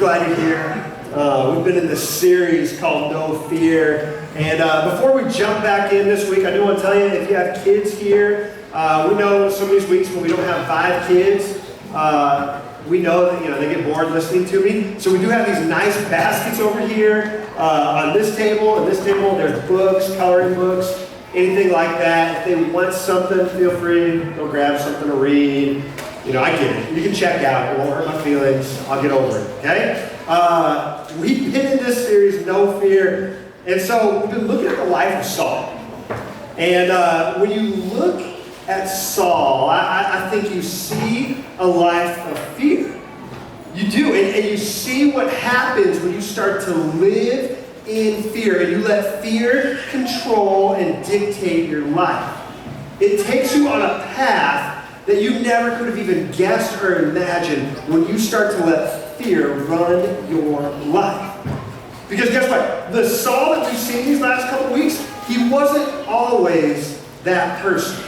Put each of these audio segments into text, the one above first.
glad you're here. We've been in this series called No Fear. And before we jump back in this week, I do want to tell you, if you have kids here, we know some of these weeks when we don't have 5 kids, we know that they get bored listening to me. So we do have these nice baskets over here on this table and this table. There's books, coloring books, anything like that. If they want something, feel free. Go grab something to read. I get it. You can check out. It won't hurt my feelings. I'll get over it, okay? We've been in this series, No Fear. And so we've been looking at the life of Saul. And when you look at Saul, I think you see a life of fear. You do. And you see what happens when you start to live in fear and you let fear control and dictate your life. It takes you on a path that you never could have even guessed or imagined when you start to let fear run your life. Because guess what? The Saul that we've seen these last couple weeks, he wasn't always that person.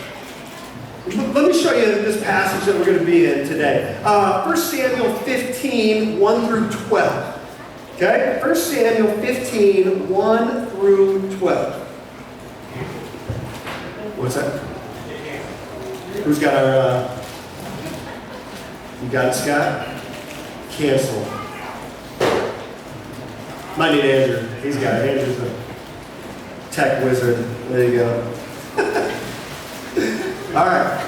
Let me show you this passage that we're going to be in today. 1 Samuel 15, 1 through 12. Okay? 1 Samuel 15, 1 through 12. What's that? Who's got our, you got it, Scott? Cancel. Might need Andrew. He's got it. Andrew's a tech wizard. There you go. All right.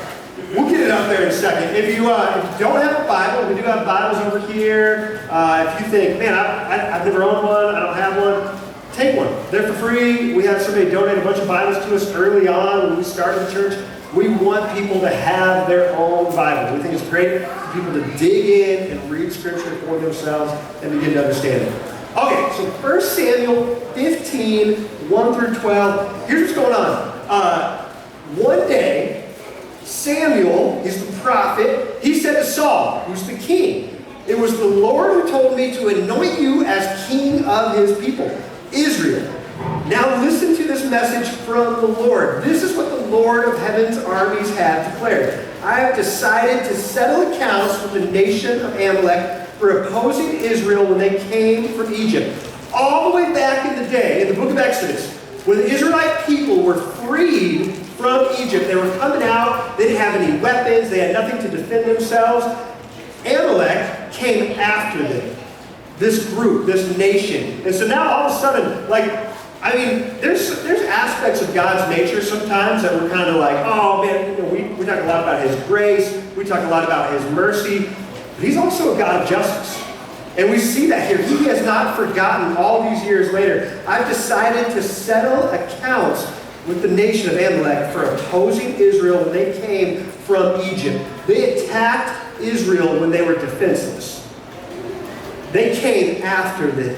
We'll get it up there in a second. If you don't have a Bible, we do have Bibles over here. If you think, man, I've never owned one, I don't have one, take one. They're for free. We had somebody donate a bunch of Bibles to us early on when we started the church. We want people to have their own Bible. We think it's great for people to dig in and read Scripture for themselves and begin to understand it. Okay, so 1 Samuel 15, 1 through 12. Here's what's going on. One day, Samuel, he's the prophet, he said to Saul, who's the king, "It was the Lord who told me to anoint you as king of his people, Israel. Now listen to this message from the Lord. This is what the Lord of heaven's armies have declared. I have decided to settle accounts with the nation of Amalek for opposing Israel when they came from Egypt." All the way back in the day, in the book of Exodus, when the Israelite people were freed from Egypt, they were coming out, they didn't have any weapons, they had nothing to defend themselves. Amalek came after them. This group, this nation. And so now all of a sudden, there's aspects of God's nature sometimes that we're kind of like, oh man, we talk a lot about His grace, we talk a lot about His mercy, but He's also a God of justice. And we see that here. He has not forgotten all these years later. I've decided to settle accounts with the nation of Amalek for opposing Israel when they came from Egypt. They attacked Israel when they were defenseless. They came after them.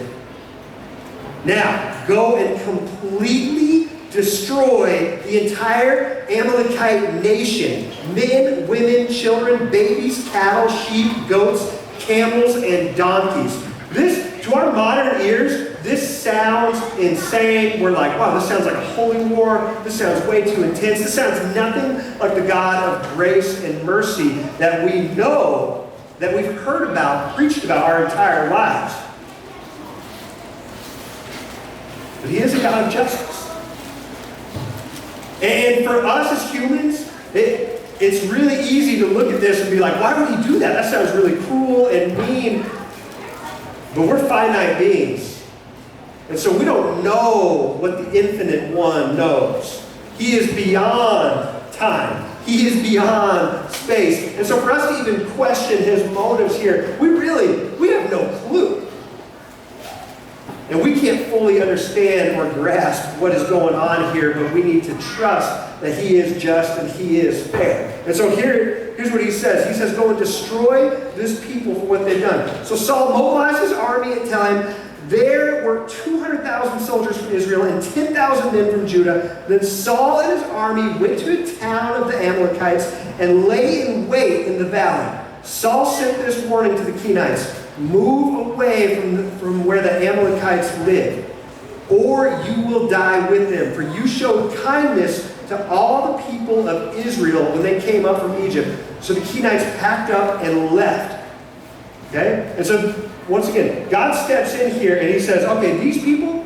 Now, go and completely destroy the entire Amalekite nation. Men, women, children, babies, cattle, sheep, goats, camels, and donkeys. This, to our modern ears, this sounds insane. We're like, wow, this sounds like a holy war. This sounds way too intense. This sounds nothing like the God of grace and mercy that we know, that we've heard about, preached about our entire lives. But He is a God of justice. And for us as humans, it's really easy to look at this and be like, why would He do that? That sounds really cruel and mean. But we're finite beings. And so we don't know what the infinite one knows. He is beyond time. He is beyond space. And so for us to even question His motives here, we have no clue. And we can't fully understand or grasp what is going on here, but we need to trust that He is just and He is fair. And so here's what He says. He says, go and destroy this people for what they've done. So Saul mobilized his army and tell him, there were 200,000 soldiers from Israel and 10,000 men from Judah. Then Saul and his army went to a town of the Amalekites and lay in wait in the valley. Saul sent this warning to the Kenites: move away from where the Amalekites live, or you will die with them. For you showed kindness to all the people of Israel when they came up from Egypt. So the Kenites packed up and left. Okay? And so once again, God steps in here and he says, okay, these people,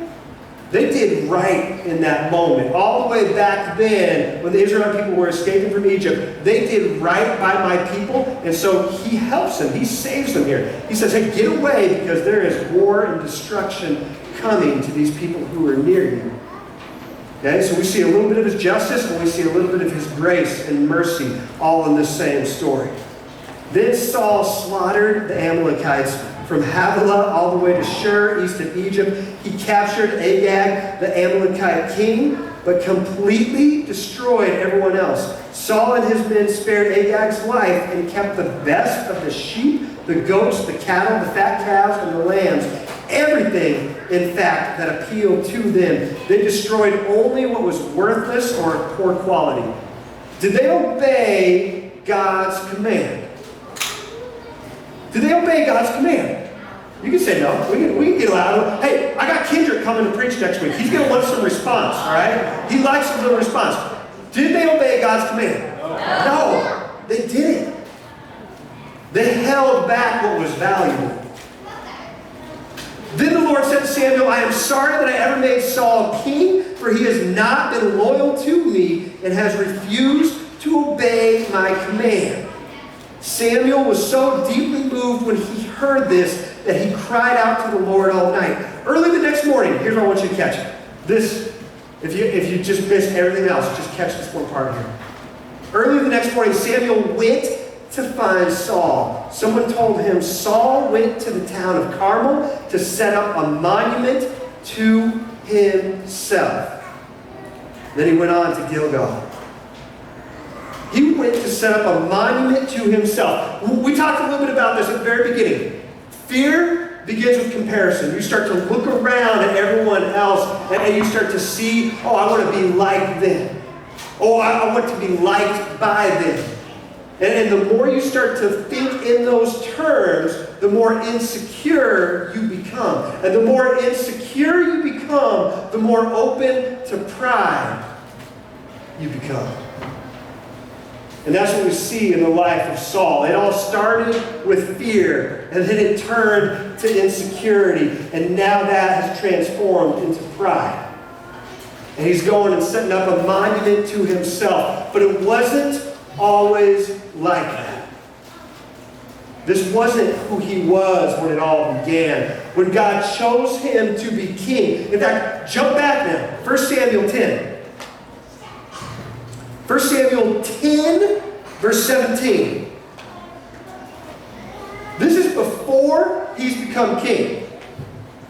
they did right in that moment. All the way back then, when the Israelite people were escaping from Egypt, they did right by my people. And so he helps them. He saves them here. He says, hey, get away because there is war and destruction coming to these people who are near you. Okay, so we see a little bit of his justice and we see a little bit of his grace and mercy all in this same story. Then Saul slaughtered the Amalekites from Havilah all the way to Shur, east of Egypt. He captured Agag, the Amalekite king, but completely destroyed everyone else. Saul and his men spared Agag's life and kept the best of the sheep, the goats, the cattle, the fat calves, and the lambs. Everything, in fact, that appealed to them. They destroyed only what was worthless or of poor quality. Did they obey God's command? Did they obey God's command? You can say no. We can get loud. Hey, I got Kendrick coming to preach next week. He's going to want some response, all right? He likes a little response. Did they obey God's command? No, they didn't. They held back what was valuable. Then the Lord said to Samuel, I am sorry that I ever made Saul king, for he has not been loyal to me and has refused to obey my command. Samuel was so deeply moved when he heard this that he cried out to the Lord all night. Early the next morning, here's what I want you to catch. This, if you just missed everything else, just catch this one part here. Early the next morning, Samuel went to find Saul. Someone told him Saul went to the town of Carmel to set up a monument to himself. Then he went on to Gilgal. He went to set up a monument to himself. We talked a little bit about this at the very beginning. Fear begins with comparison. You start to look around at everyone else and you start to see, oh, I want to be like them. Oh, I want to be liked by them. And the more you start to think in those terms, the more insecure you become. And the more insecure you become, the more open to pride you become. And that's what we see in the life of Saul. It all started with fear, and then it turned to insecurity, and now that has transformed into pride. And he's going and setting up a monument to himself. But it wasn't always like that. This wasn't who he was when it all began. When God chose him to be king. In fact, jump back now. 1 Samuel 10. 1 Samuel 10, verse 17. This is before he's become king.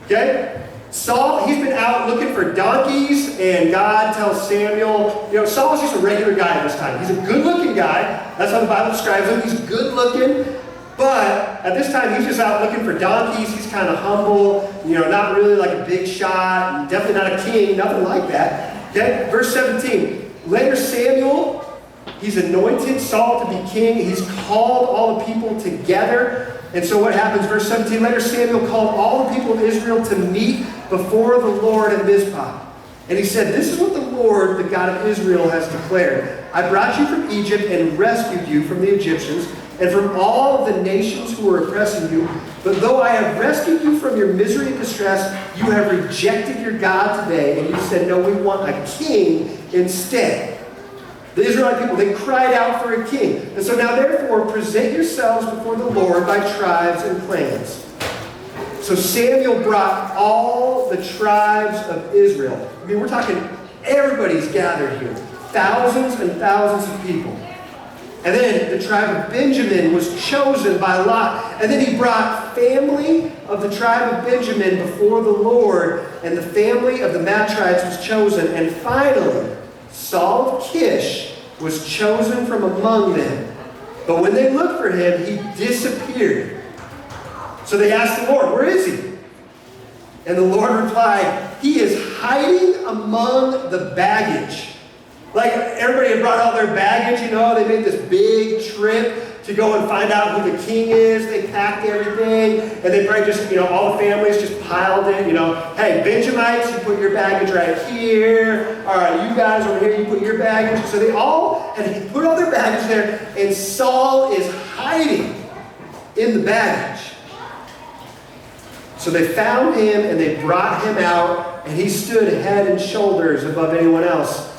Okay? Saul, he's been out looking for donkeys, and God tells Samuel, Saul's just a regular guy at this time. He's a good-looking guy. That's how the Bible describes him. He's good-looking. But at this time, he's just out looking for donkeys. He's kind of humble, not really like a big shot, definitely not a king, nothing like that. Okay? Verse 17. Later, Samuel, he's anointed Saul to be king. He's called all the people together. And so what happens, verse 17, later Samuel called all the people of Israel to meet before the Lord at Mizpah. And he said, this is what the Lord, the God of Israel, has declared. I brought you from Egypt and rescued you from the Egyptians and from all of the nations who were oppressing you. But though I have rescued you from your misery and distress, you have rejected your God today. And you said, no, we want a king instead. The Israelite people, they cried out for a king. And so now therefore, present yourselves before the Lord by tribes and clans. So Samuel brought all the tribes of Israel. I mean, we're talking, everybody's gathered here. Thousands and thousands of people. And then the tribe of Benjamin was chosen by lot. And then he brought family of the tribe of Benjamin before the Lord. And the family of the Matrites was chosen. And finally, Saul of Kish was chosen from among them. But when they looked for him, he disappeared. So they asked the Lord, where is he? And the Lord replied, he is hiding among the baggage. Like everybody had brought all their baggage, they made this big trip to go and find out who the king is. They packed everything, and they probably just, all the families just piled in, hey, Benjamites, you put your baggage right here. All right, you guys over here, you put your baggage. So they all, and he put all their baggage there, and Saul is hiding in the baggage. So they found him and they brought him out, and he stood head and shoulders above anyone else.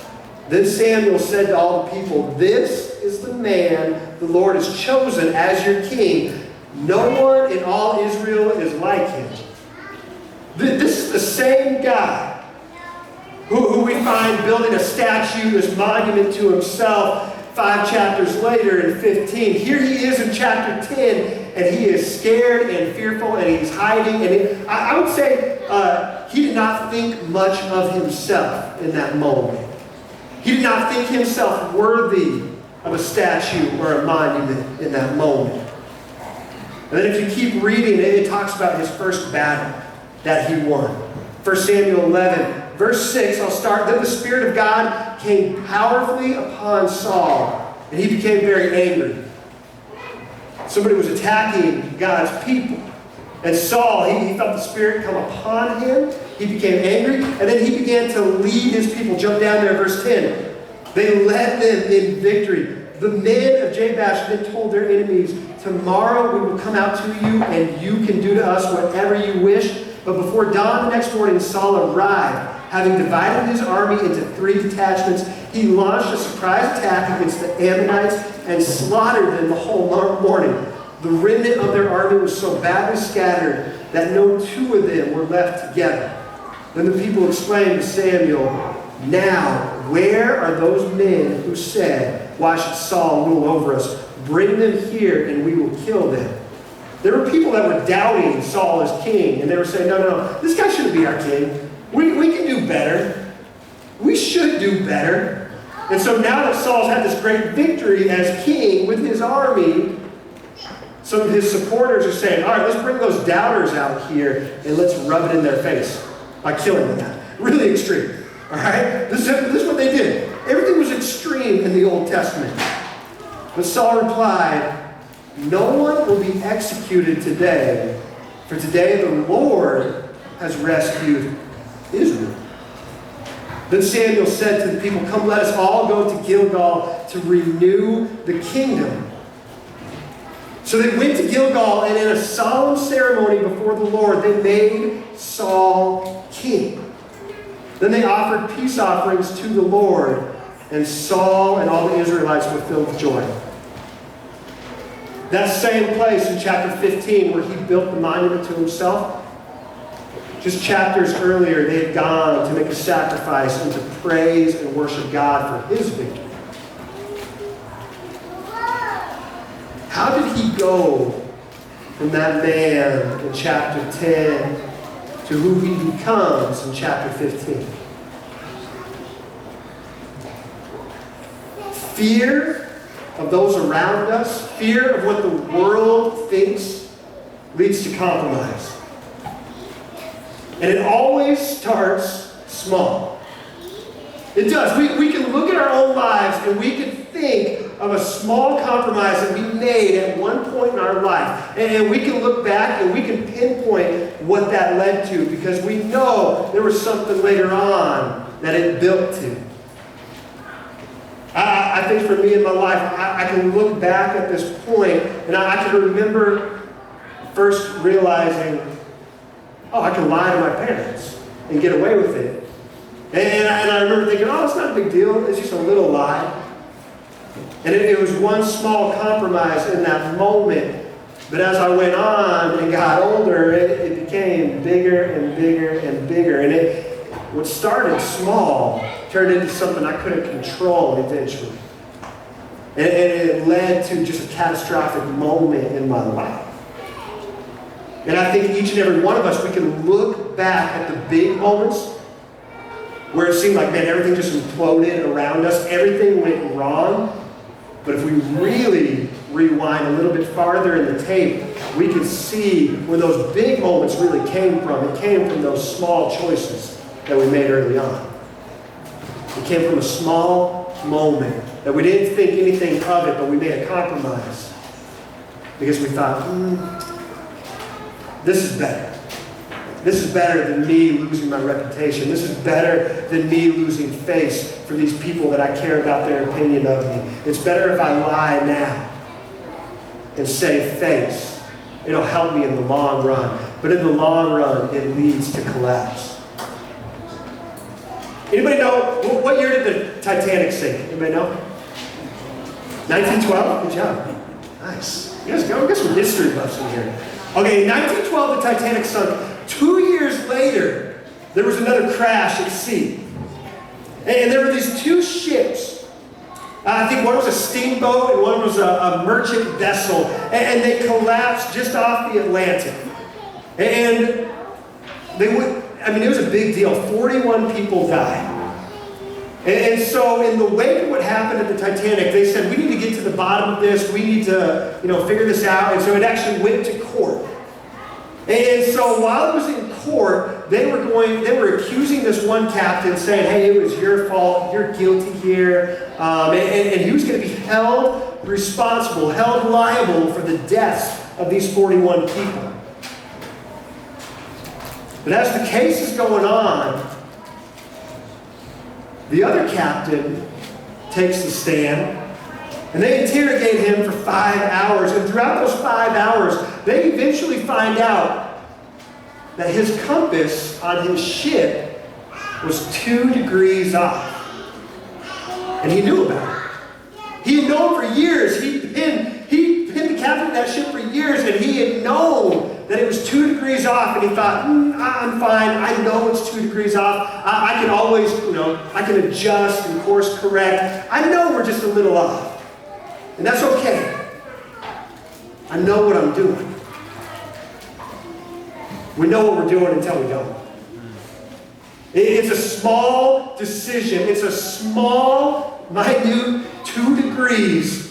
Then Samuel said to all the people, "This is the man the Lord has chosen as your king. No one in all Israel is like him." This is the same guy who we find building a statue, this monument to himself 5 chapters later in 15. Here he is in chapter 10, and he is scared and fearful, and he's hiding. And I would say he did not think much of himself in that moment. He did not think himself worthy of a statue or a monument in that moment. And then if you keep reading, it talks about his first battle that he won. 1 Samuel 11, verse 6, I'll start. Then the Spirit of God came powerfully upon Saul, and he became very angry. Somebody was attacking God's people. And Saul, he felt the Spirit come upon him. He became angry, and then he began to lead his people. Jump down there, verse 10. They led them in victory. The men of Jabesh then told their enemies, "Tomorrow we will come out to you, and you can do to us whatever you wish." But before dawn the next morning, Saul arrived. Having divided his army into 3 detachments, he launched a surprise attack against the Ammonites and slaughtered them the whole morning. The remnant of their army was so badly scattered that no 2 of them were left together. Then the people exclaimed to Samuel, "Now, where are those men who said, 'Why should Saul rule over us?' Bring them here and we will kill them." There were people that were doubting Saul as king, and they were saying, no, this guy shouldn't be our king. We can do better. We should do better. And so now that Saul's had this great victory as king with his army, some of his supporters are saying, all right, let's bring those doubters out here and let's rub it in their face by killing them. Really extreme. All right? This is what they did. Everything was extreme in the Old Testament. But Saul replied, "No one will be executed today, for today the Lord has rescued Israel." Then Samuel said to the people, "Come, let us all go to Gilgal to renew the kingdom." So they went to Gilgal, and in a solemn ceremony before the Lord, they made Saul king. Then they offered peace offerings to the Lord, and Saul and all the Israelites were filled with joy. That same place in chapter 15 where he built the monument to himself, just chapters earlier, they had gone to make a sacrifice and to praise and worship God for his victory. How did he go from that man in chapter 10 to who he becomes in chapter 15? Fear of those around us, fear of what the world thinks, leads to compromise. And it always starts small. It does. We can look at our own lives and we can think of a small compromise that we made at one point in our life. And we can look back and we can pinpoint what that led to because we know there was something later on that it built to. I think for me in my life, I can look back at this point and I can remember first realizing, oh, I can lie to my parents and get away with it. And I remember thinking, oh, it's not a big deal. It's just a little lie. And it was one small compromise in that moment. But as I went on and got older, it became bigger and bigger and bigger. And what started small turned into something I couldn't control eventually. And it led to just a catastrophic moment in my life. And I think each and every one of us, we can look back at the big moments where it seemed like, man, everything just imploded around us. Everything went wrong. But if we really rewind a little bit farther in the tape, we can see where those big moments really came from. It came from those small choices that we made early on. It came from a small moment that we didn't think anything of it, but we made a compromise. Because we thought, this is better. This is better than me losing my reputation. This is better than me losing face for these people that I care about their opinion of me. It's better if I lie now and save face. It'll help me in the long run. but in the long run, it leads to collapse. Anybody know, what year did the Titanic sink? Anybody know? 1912? Good job. Nice. You guys get some history buffs in here. Okay, in 1912, the Titanic sunk. 2 years later, there was another crash at sea. And there were these two ships. I think one was a steamboat and one was a merchant vessel. And they collapsed just off the Atlantic. And it was a big deal. 41 people died. And so in the wake of what happened at the Titanic, they said, we need to get to the bottom of this. We need to, figure this out. And so it actually went to court. And so while it was in court, they were accusing this one captain, saying, hey, it was your fault. You're guilty here. And he was going to be held responsible, held liable for the deaths of these 41 people. But as the case is going on, the other captain takes the stand, and they interrogate him for 5 hours. And throughout those 5 hours, they eventually find out that his compass on his ship was 2 degrees off. And he knew about it. He had known for years. He'd been the captain of that ship for years, and he had known that it was 2 degrees off, and he thought, I'm fine. I know it's 2 degrees off. I can always, I can adjust and course correct. I know we're just a little off. And that's okay. I know what I'm doing. We know what we're doing until we don't. It's a small decision. It's a small, minute 2 degrees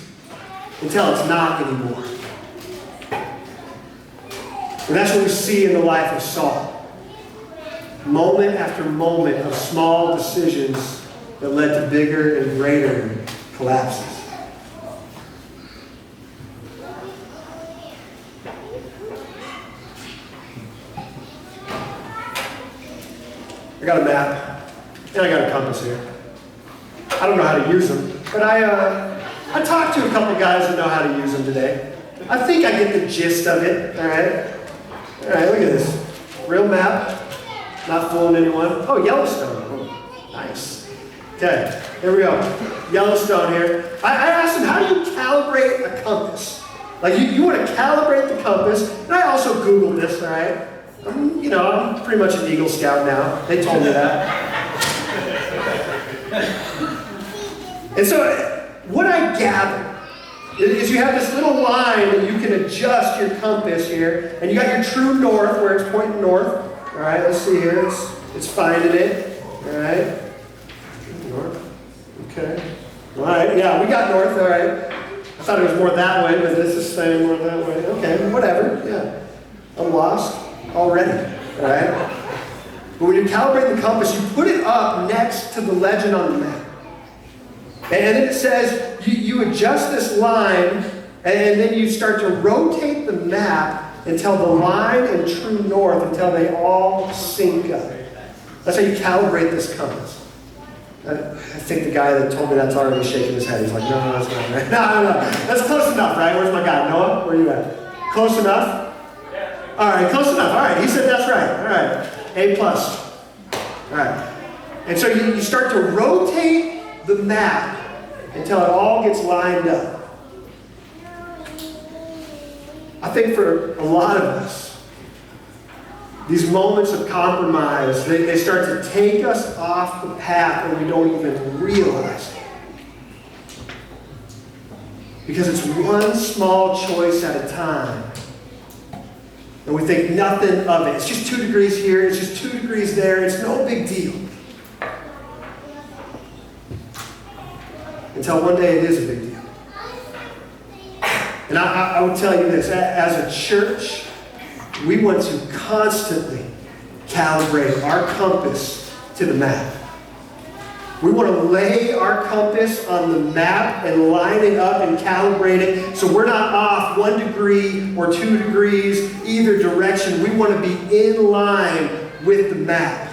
until it's not anymore. And that's what we see in the life of Saul. Moment after moment of small decisions that led to bigger and greater collapses. I got a map, and I got a compass here. I don't know how to use them, but I talked to a couple guys that know how to use them today. I think I get the gist of it, all right? All right, look at this. Real map. Not fooling anyone. Oh, Yellowstone. Oh, nice. Okay, here we go. Yellowstone here. I asked him, how do you calibrate a compass? Like, you want to calibrate the compass. And I also Googled this, all right? I'm pretty much an Eagle Scout now. They told me that. And so, what I gathered is you have this little line that you can adjust your compass here, and you got your true north where it's pointing north. All right, let's see here. It's finding it. All right, north. Okay. All right. Yeah, we got north. All right. I thought it was more that way, but this is saying more that way. Okay, whatever. Yeah, I'm lost already. All right. But when you calibrate the compass, you put it up next to the legend on the map. And then it says, you adjust this line, and then you start to rotate the map until the line and true north, until they all sync up. That's how you calibrate this compass. I think the guy that told me that's already shaking his head. He's like, no, that's not right. No. That's close enough, right? Where's my guy? Noah, where are you at? Close enough? All right, close enough. All right, he said that's right. All right, A+. All right. And so you start to rotate the map until it all gets lined up. I think for a lot of us, these moments of compromise, they start to take us off the path and we don't even realize it. Because it's one small choice at a time. And we think nothing of it. It's just 2 degrees here, it's just 2 degrees there, it's no big deal. Until one day it is a big deal. And I would tell you this, as a church, we want to constantly calibrate our compass to the map. We want to lay our compass on the map and line it up and calibrate it so we're not off 1 degree or 2 degrees either direction. We want to be in line with the map.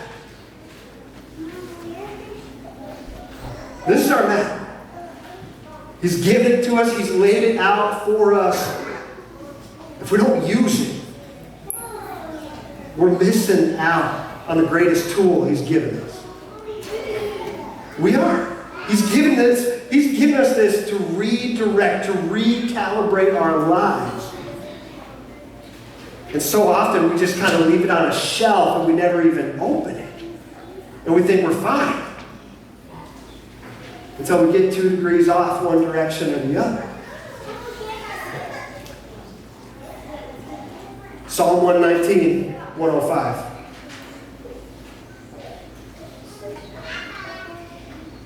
This is our map. He's given it to us. He's laid it out for us. If we don't use it, we're missing out on the greatest tool he's given us. We are. He's given us this to redirect, to recalibrate our lives. And so often we just kind of leave it on a shelf and we never even open it. And we think we're fine. Until we get 2 degrees off one direction or the other. Psalm 119, 105.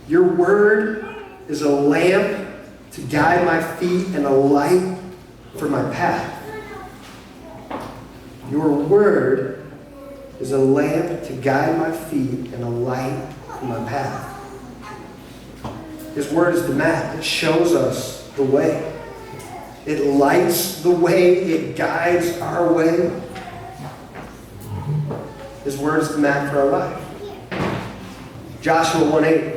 Your word is a lamp to guide my feet and a light for my path. Your word is a lamp to guide my feet and a light for my path. His word is the map. It shows us the way. It lights the way. It guides our way. His word is the map for our life. Joshua 1:8.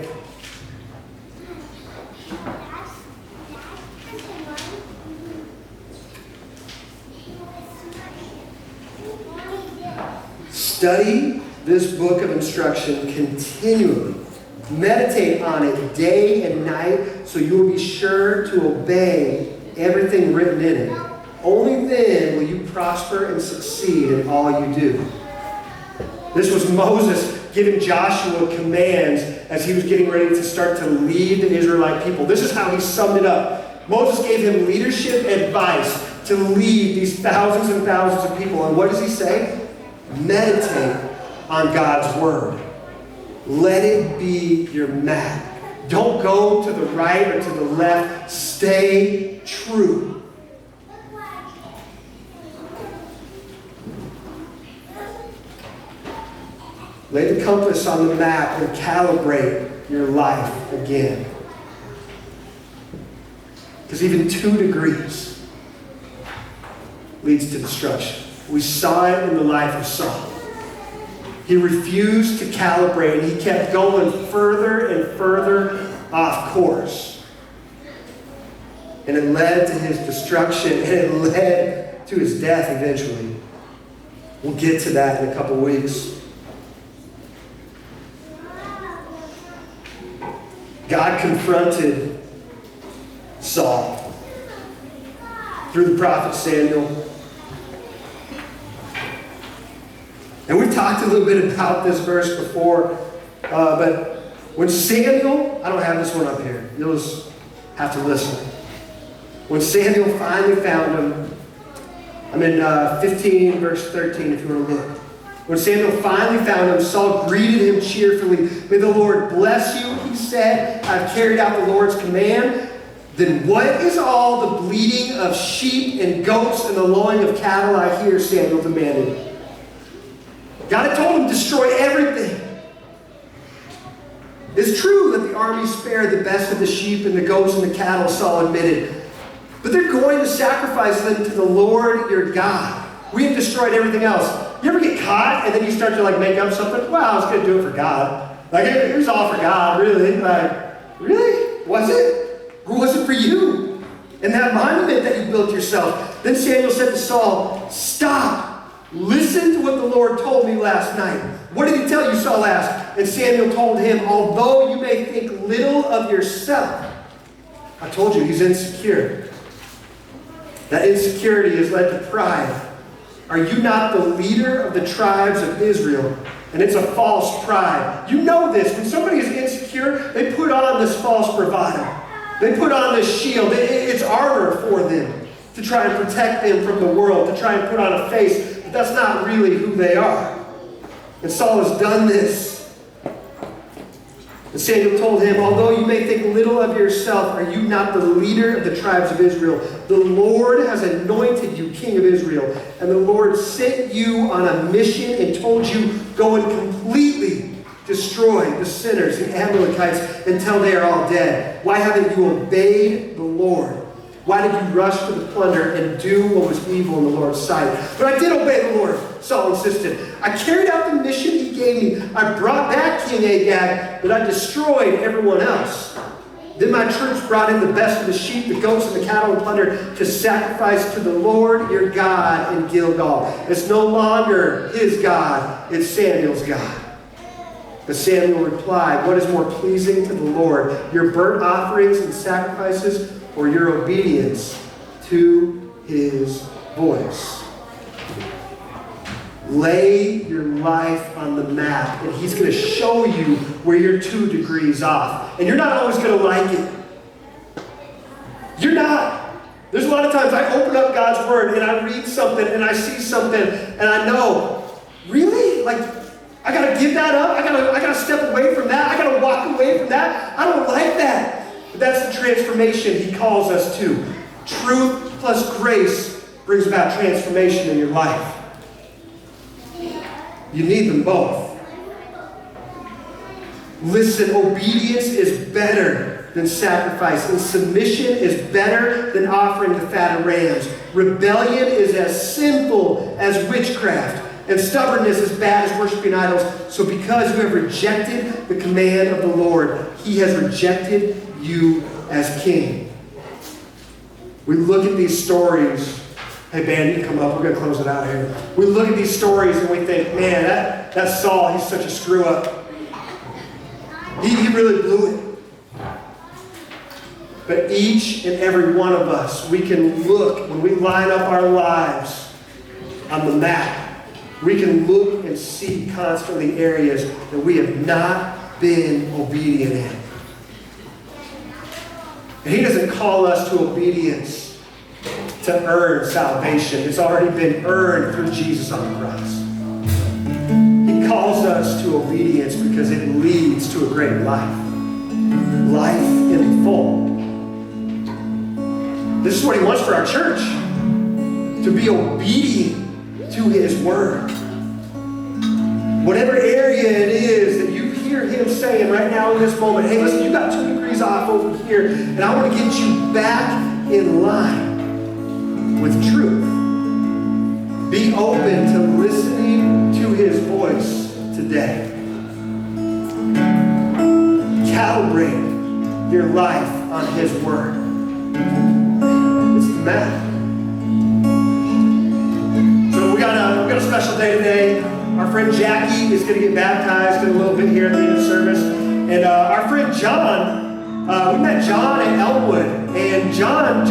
Study this book of instruction continually. Meditate on it day and night so you will be sure to obey everything written in it. Only then will you prosper and succeed in all you do. This was Moses giving Joshua commands as he was getting ready to start to lead the Israelite people. This is how he summed it up. Moses gave him leadership advice to lead these thousands and thousands of people. And what does he say? Meditate on God's word. Let it be your map. Don't go to the right or to the left. Stay true. Lay the compass on the map and calibrate your life again. Because even 2 degrees leads to destruction. We saw it in the life of Saul. He refused to calibrate, and he kept going further and further off course. And it led to his destruction, and it led to his death eventually. We'll get to that in a couple weeks. God confronted Saul through the prophet Samuel. And we talked a little bit about this verse before, but when Samuel, I don't have this one up here, you'll just have to listen. When Samuel finally found him, I'm in 15 verse 13 if you want to look. When Samuel finally found him, Saul greeted him cheerfully. May the Lord bless you, he said. I've carried out the Lord's command. Then what is all the bleating of sheep and goats and the lowing of cattle I hear? Samuel demanded. God had told him, destroy everything. It's true that the army spared the best of the sheep and the goats and the cattle, Saul admitted. But they're going to sacrifice them to the Lord your God. We have destroyed everything else. You ever get caught and then you start to make up something? Well, I was going to do it for God. It was all for God, really. Really? Was it? Or was it for you? And that monument that you built yourself. Then Samuel said to Saul, stop. Listen to what the Lord told me last night. What did he tell you? Saul asked. And Samuel told him, although you may think little of yourself. I told you, he's insecure. That insecurity has led to pride. Are you not the leader of the tribes of Israel? And it's a false pride. You know this. When somebody is insecure, they put on this false bravado. They put on this shield. It's armor for them to try and protect them from the world, to try and put on a face. But that's not really who they are. And Saul has done this. And Samuel told him, although you may think little of yourself, are you not the leader of the tribes of Israel? The Lord has anointed you king of Israel. And the Lord sent you on a mission and told you, go and completely destroy the sinners, the Amalekites, until they are all dead. Why haven't you obeyed the Lord? Why did you rush to the plunder and do what was evil in the Lord's sight? But I did obey the Lord, Saul insisted. I carried out the mission he gave me. I brought back King Agag, but I destroyed everyone else. Then my troops brought in the best of the sheep, the goats, and the cattle and plunder to sacrifice to the Lord your God in Gilgal. It's no longer his God, it's Samuel's God. But Samuel replied, what is more pleasing to the Lord, your burnt offerings and sacrifices, or your obedience to his voice? Lay your life on the map, and he's going to show you where you're 2 degrees off. And you're not always going to like it. You're not. There's a lot of times I open up God's Word, and I read something, and I see something, and I know, really? Like, I got to give that up? I got to step away from that? I got to walk away from that? I don't like that. But that's the transformation he calls us to. Truth plus grace brings about transformation in your life. You need them both. Listen, obedience is better than sacrifice, and submission is better than offering the fat of rams. Rebellion is as sinful as witchcraft, and stubbornness is bad as worshiping idols. So because you have rejected the command of the Lord, he has rejected you as king. We look at these stories. Hey, band, you can come up. We're going to close it out here. We look at these stories and we think, man, that Saul, he's such a screw-up. He really blew it. But each and every one of us, we can look, when we line up our lives on the map, we can look and see constantly areas that we have not been obedient in. And he doesn't call us to obedience to earn salvation. It's already been earned through Jesus on the cross. He calls us to obedience because it leads to a great life. Life in full. This is what he wants for our church. To be obedient to his word. Whatever area it is that you hear him saying right now in this moment, hey, listen, you got 2 degrees off over here, and I want to get you back in line with truth. Be open to listening to his voice today. Calibrate your life on his word. It's the map. So we got a special day today. Our friend Jackie is going to get baptized in a little bit here at the end of the service. And our friend John, we met John in Elmwood. And John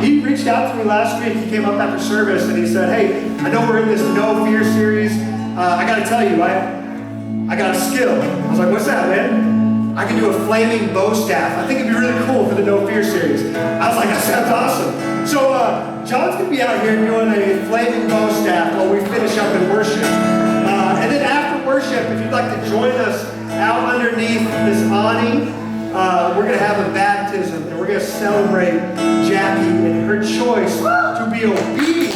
he reached out to me last week. He came up after service and he said, hey, I know we're in this No Fear series. I got to tell you, I got a skill. I was like, what's that, man? I can do a flaming bow staff. I think it'd be really cool for the No Fear series. I was like, that sounds awesome. So John's going to be out here doing a flaming bow staff while we finish up in worship. And then after worship, if you'd like to join us out underneath this awning, we're going to have a baptism, and we're going to celebrate Jackie and her choice to be obedient